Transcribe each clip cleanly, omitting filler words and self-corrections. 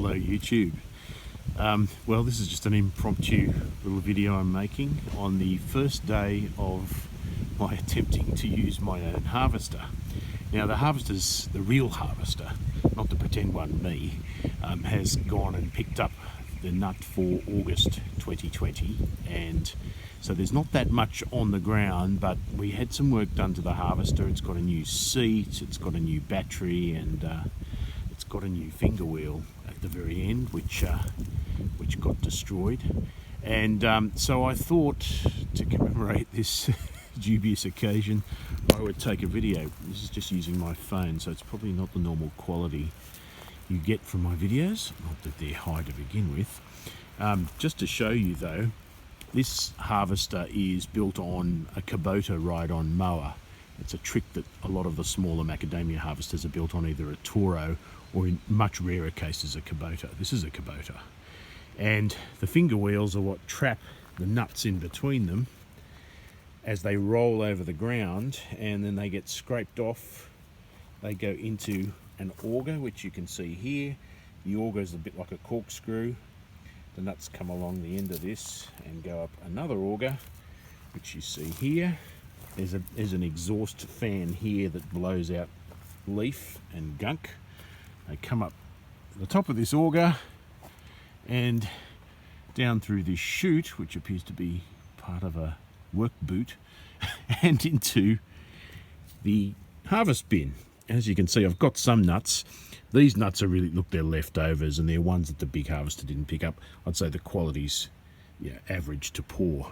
Hello YouTube. Well, this is just an impromptu little video I'm making on the first day of my attempting to use my own harvester. Now the harvester's, the real harvester, not the pretend one, me, has gone and picked up the nut for August 2020, and so there's not that much on the ground, but we had some work done to the harvester. It's got a new seat, it's got a new battery, and it's got a new finger wheel at the very end, which got destroyed. And so I thought, to commemorate this dubious occasion, I would take a video. This is just using my phone, so it's probably not the normal quality you get from my videos, not that they're high to begin with. Just to show you though, this harvester is built on a Kubota ride-on mower. It's a trick that a lot of the smaller macadamia harvesters are built on, either a Toro or in much rarer cases a Kubota. This is a Kubota. And the finger wheels are what trap the nuts in between them as they roll over the ground, and then they get scraped off. They go into an auger, which you can see here. The auger is a bit like a corkscrew. The nuts come along the end of this and go up another auger, which you see here. There's an exhaust fan here that blows out leaf and gunk. They come up the top of this auger and down through this chute, which appears to be part of a work boot, and into the harvest bin. As you can see, I've got some nuts. These nuts are really, look, they're leftovers, and they're ones that the big harvester didn't pick up. I'd say the quality's average to poor.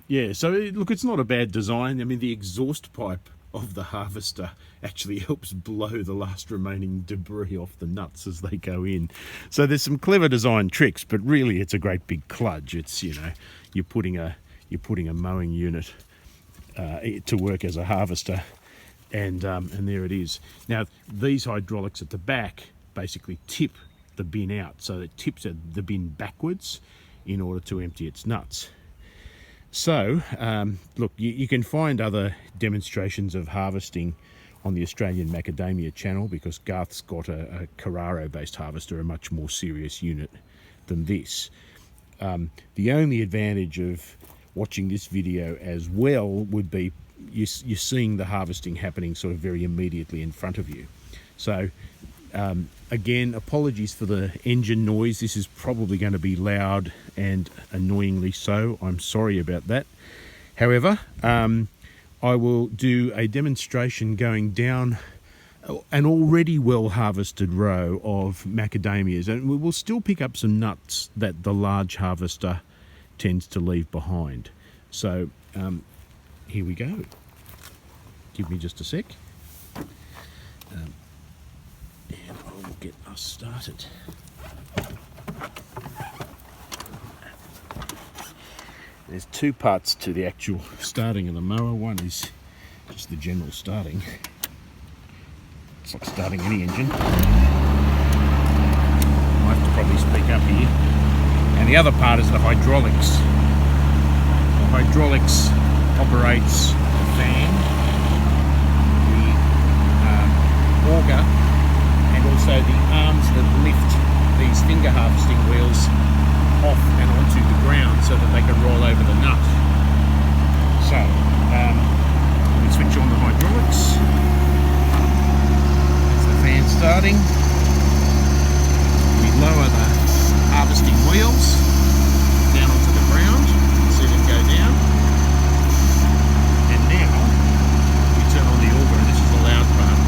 Yeah, so look, it's not a bad design. I mean, the exhaust pipe of the harvester actually helps blow the last remaining debris off the nuts as they go in. So there's some clever design tricks, but really it's a great big kludge. It's, you know, you're putting a mowing unit to work as a harvester, and there it is. Now these hydraulics at the back basically tip the bin out, so it tips the bin backwards in order to empty its nuts. So, look, you can find other demonstrations of harvesting on the Australian Macadamia channel, because Garth's got a Carraro-based harvester, a much more serious unit than this. The only advantage of watching this video as well would be you're seeing the harvesting happening sort of very immediately in front of you. So, again, apologies for the engine noise. This is probably going to be loud and annoyingly so. I'm sorry about that. However, I will do a demonstration going down an already well harvested row of macadamias, and we will still pick up some nuts that the large harvester tends to leave behind. So here we go. Give me just a sec. And I will get us started. There's two parts to the actual starting of the mower. One is just the general starting. It's like starting any engine. I have to probably speak up here. And the other part is the hydraulics. The hydraulics operates the fan, the auger, and also the arms that lift these finger harvesting wheels off and onto the ground so that they can roll over the nut. So, we switch on the hydraulics. That's the fan starting. We lower the harvesting wheels down onto the ground, see them go down. And now we turn on the auger, and this is the loud part.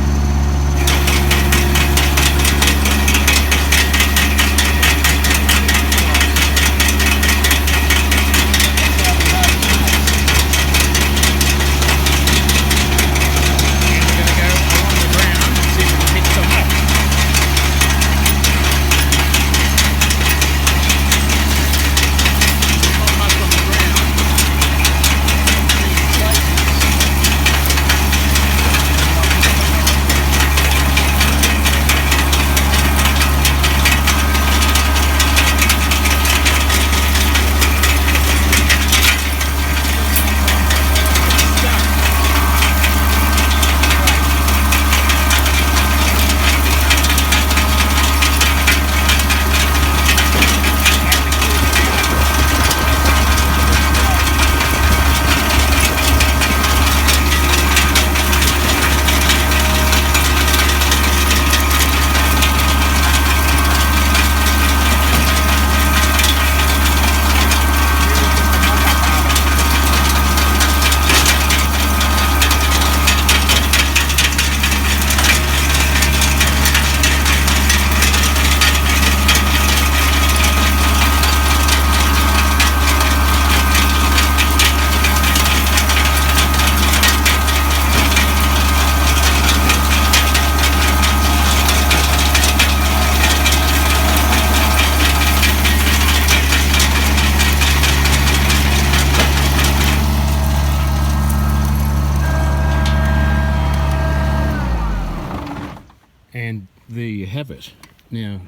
there you have it. Now,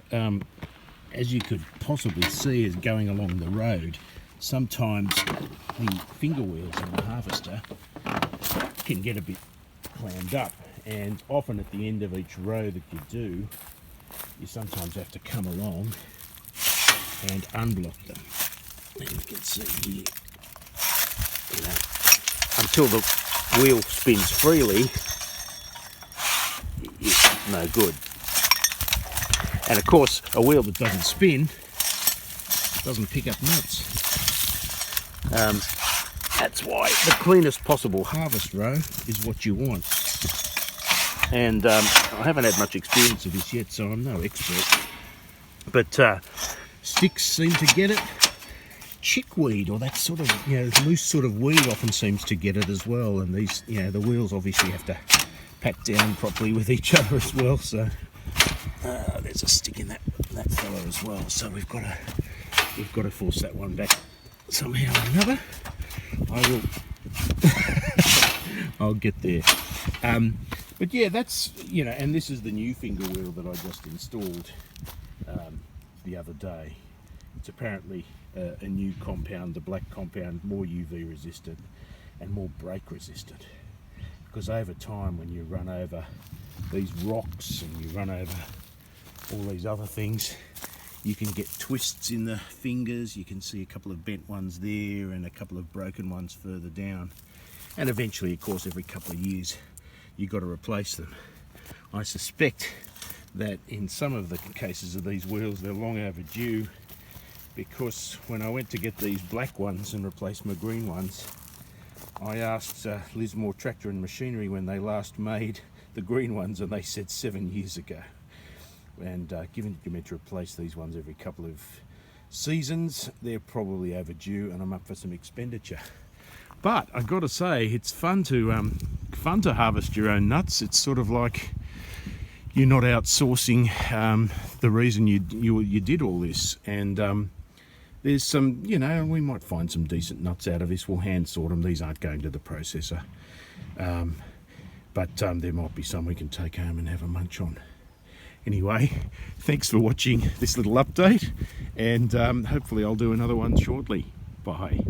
as you could possibly see as going along the road, sometimes the finger wheels on the harvester can get a bit clammed up, and often at the end of each row that you do, you sometimes have to come along and unblock them. And you can see here, you know, until the wheel spins freely, it's no good. And of course, a wheel that doesn't spin doesn't pick up nuts. That's why the cleanest possible harvest row is what you want. And I haven't had much experience of this yet, so I'm no expert. But sticks seem to get it. Chickweed, or that sort of, you know, loose sort of weed often seems to get it as well. And these, you know, the wheels obviously have to pat down properly with each other as well. So there's a stick in that fella as well. So we've got to force that one back somehow or another. I will. I'll get there. But yeah, that's, you know, and this is the new finger wheel that I just installed the other day. It's apparently a new compound, the black compound, more UV resistant and more brake resistant. Because over time, when you run over these rocks and you run over all these other things, you can get twists in the fingers. You can see a couple of bent ones there and a couple of broken ones further down. And eventually, of course, every couple of years, you've got to replace them. I suspect that in some of the cases of these wheels, they're long overdue, because when I went to get these black ones and replace my green ones, I asked Lismore Tractor and Machinery when they last made the green ones, and they said 7 years ago. And given you're meant to replace these ones every couple of seasons, they're probably overdue, and I'm up for some expenditure. But I've got to say, it's fun to harvest your own nuts. It's sort of like you're not outsourcing the reason you did all this. And there's some, you know, we might find some decent nuts out of this. We'll hand sort them. These aren't going to the processor. But there might be some we can take home and have a munch on. Anyway, thanks for watching this little update, and hopefully I'll do another one shortly. Bye.